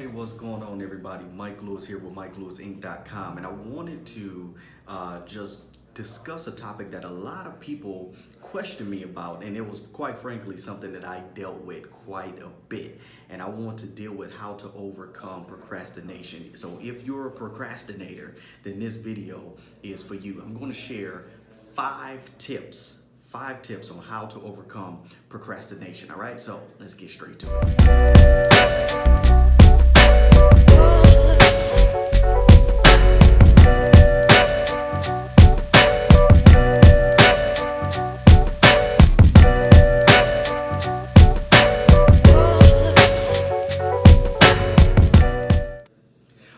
Hey, what's going on, everybody? Mike Lewis here with MikeLewisInc.com, and I wanted to just discuss a topic that a lot of people question me about, and it was quite frankly something that I dealt with quite a bit. And I want to deal with how to overcome procrastination. So, if you're a procrastinator, then this video is for you. I'm going to share five tips on how to overcome procrastination. All right, so let's get straight to it.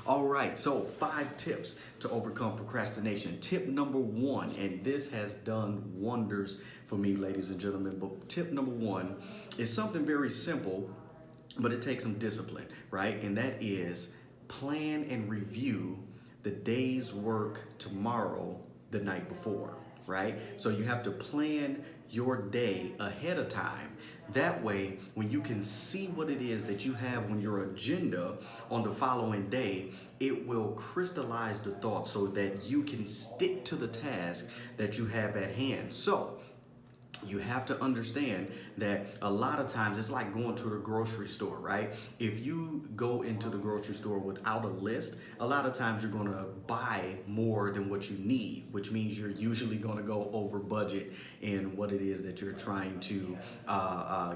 All right, so 5 tips to overcome procrastination. Tip number 1, and this has done wonders for me, ladies and gentlemen, but tip number 1 is something very simple, but it takes some discipline, right? And that is plan and review the day's work tomorrow the night before, right? So you have to plan your day ahead of time. That way, when you can see what it is that you have on your agenda on the following day, it will crystallize the thoughts so that you can stick to the task that you have at hand. So, you have to understand that a lot of times it's like going to the grocery store, right? If you go into the grocery store without a list, a lot of times you're going to buy more than what you need, which means you're usually going to go over budget in what it is that you're trying to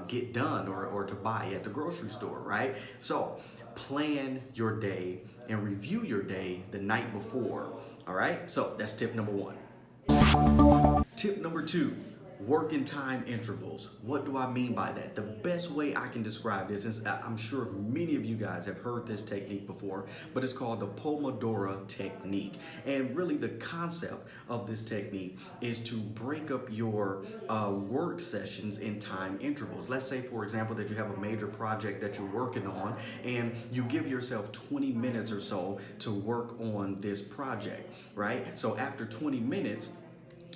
get done or to buy at the grocery store, right? So plan your day and review your day the night before, all right? So that's tip number 1. Tip number 2. Working time intervals. What do I mean by that? The best way I can describe this is, I'm sure many of you guys have heard this technique before, but it's called the Pomodoro technique. And really the concept of this technique is to break up your work sessions in time intervals. Let's say, for example, that you have a major project that you're working on and you give yourself 20 minutes or so to work on this project, right? So after 20 minutes,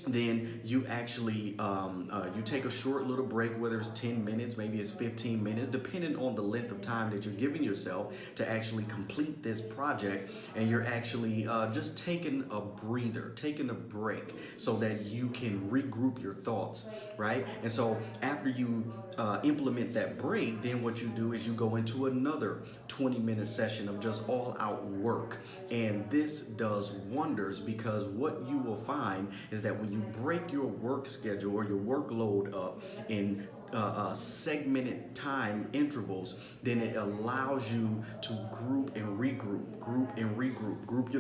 then you actually you take a short little break, whether it's 10 minutes, maybe it's 15 minutes, depending on the length of time that you're giving yourself to actually complete this project. And you're actually just taking a breather, taking a break so that you can regroup your thoughts, right? And so after you implement that break, then what you do is you go into another 20-minute session of just all out work. And this does wonders, because what you will find is that when you break your work schedule or your workload up in segmented time intervals, then it allows you to group your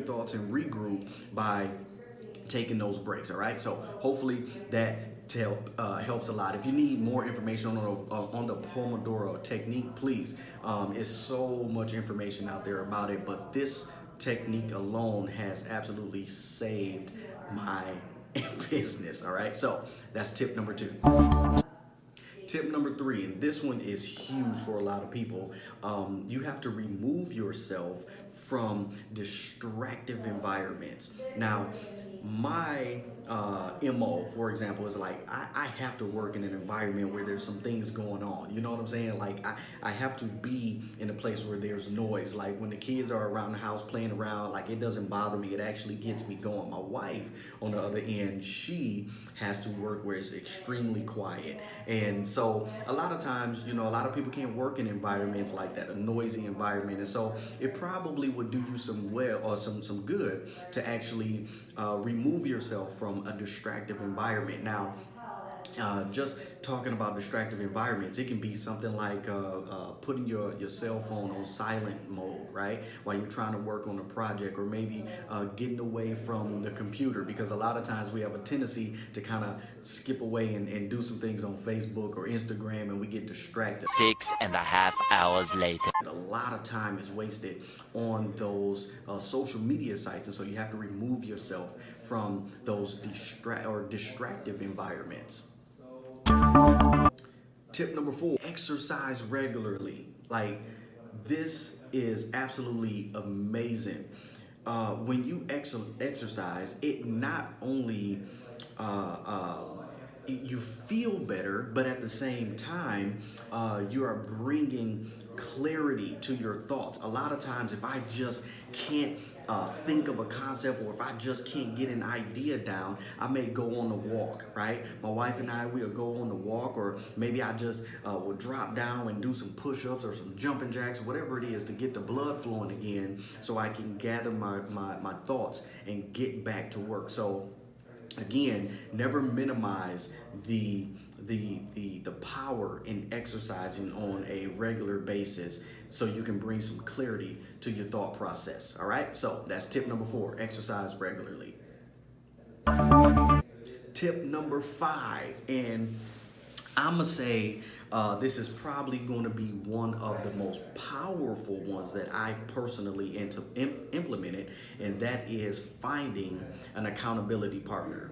thoughts and regroup by taking those breaks. All right, so hopefully that helps a lot. If you need more information on the Pomodoro technique, please, it's so much information out there about it, but this technique alone has absolutely saved my business. All right, so that's tip number 2. Tip number 3, and this one is huge for a lot of people. You have to remove yourself from distractive environments. Now, my MO, for example, is like I have to work in an environment where there's some things going on. You know what I'm saying? Like I have to be in a place where there's noise. Like when the kids are around the house playing around, like it doesn't bother me. It actually gets me going. My wife, on the other end, she has to work where it's extremely quiet. And so a lot of times, a lot of people can't work in environments like that, a noisy environment. And so it probably would do you some good to actually remove yourself from a distractive environment. Now, just talking about distractive environments, it can be something like putting your cell phone on silent mode, right, while you're trying to work on a project, or maybe getting away from the computer, because a lot of times we have a tendency to kind of skip away and do some things on Facebook or Instagram, and we get distracted. 6.5 hours later. A lot of time is wasted on those social media sites, and so you have to remove yourself from those distractive environments. Tip number 4, exercise regularly. Like, this is absolutely amazing. When you exercise, it not only you feel better, but at the same time, you are bringing clarity to your thoughts. A lot of times, if I just can't think of a concept, or if I just can't get an idea down, I may go on a walk, right? My wife and I, we'll go on the walk, or maybe I just will drop down and do some push-ups or some jumping jacks, whatever it is, to get the blood flowing again, so I can gather my thoughts and get back to work. So again, never minimize the power in exercising on a regular basis, so you can bring some clarity to your thought process. All right, so that's tip number 4: exercise regularly. Tip number 5, and I'm gonna say this is probably going to be one of the most powerful ones that I've personally implemented, and that is finding an accountability partner.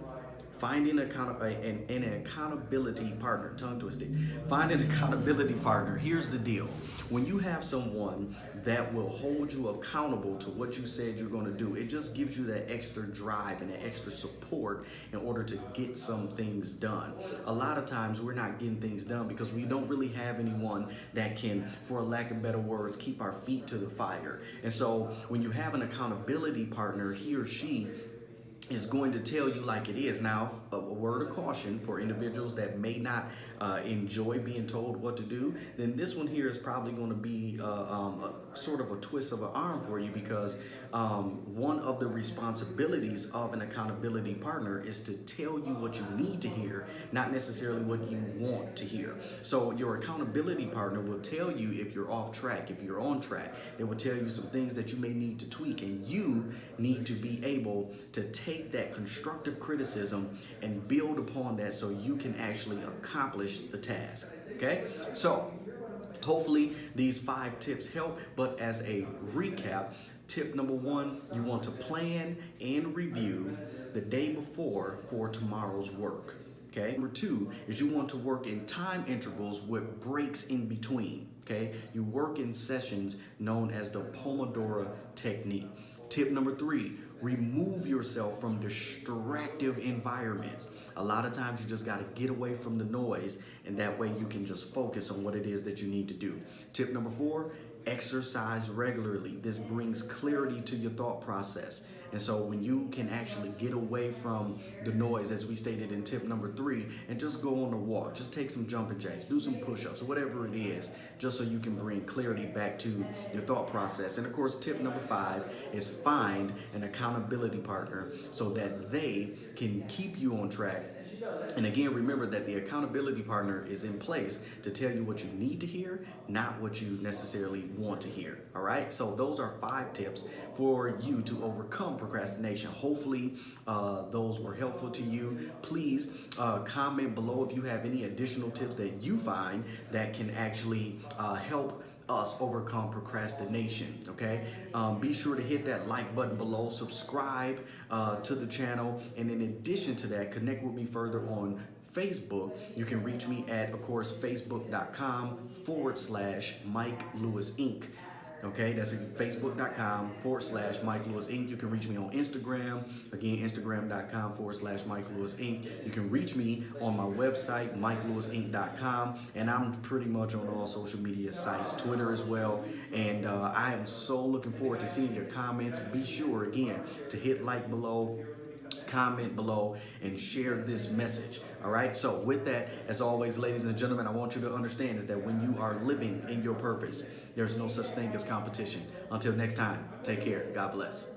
Finding an accountability partner, tongue twisted. Find an accountability partner. Here's the deal. When you have someone that will hold you accountable to what you said you're going to do, it just gives you that extra drive and that extra support in order to get some things done. A lot of times we're not getting things done because we don't really have anyone that can, for a lack of better words, keep our feet to the fire. And so when you have an accountability partner, he or she is going to tell you like it is. Now, a word of caution for individuals that may not enjoy being told what to do, then this one here is probably going to be a sort of a twist of an arm for you, because one of the responsibilities of an accountability partner is to tell you what you need to hear, not necessarily what you want to hear. So your accountability partner will tell you if you're off track, if you're on track. They will tell you some things that you may need to tweak, and you need to be able to take that constructive criticism and build upon that so you can actually accomplish the task. Okay, so hopefully these 5 tips help, but as a recap, tip number 1, you want to plan and review the day before for tomorrow's work. Okay, number 2 is you want to work in time intervals with breaks in between. Okay, you work in sessions known as the Pomodoro technique. Tip number 3, remove yourself from distractive environments. A lot of times you just got to get away from the noise, and that way you can just focus on what it is that you need to do. Tip number 4, exercise regularly. This brings clarity to your thought process. And so when you can actually get away from the noise, as we stated in tip number 3, and just go on a walk, just take some jumping jacks, do some push-ups, whatever it is, just so you can bring clarity back to your thought process. And of course, tip number 5 is find an accountability partner so that they can keep you on track. And again, remember that the accountability partner is in place to tell you what you need to hear, not what you necessarily want to hear. All right, so those are 5 tips for you to overcome procrastination. Hopefully those were helpful to you. Please comment below if you have any additional tips that you find that can actually help us overcome procrastination. Okay, be sure to hit that like button below, subscribe to the channel, and in addition to that, connect with me further on Facebook. You can reach me at, of course, facebook.com/Mike Lewis Inc. Okay, that's facebook.com/Mike Lewis Inc. You can reach me on Instagram. Again, instagram.com/Mike Lewis Inc. You can reach me on my website, MikeLewisInc.com. And I'm pretty much on all social media sites, Twitter as well. And I am so looking forward to seeing your comments. Be sure, again, to hit like below, comment below, and share this message. All right, so with that, as always, ladies and gentlemen, I want you to understand is that when you are living in your purpose, there's no such thing as competition. Until next time, take care. God bless.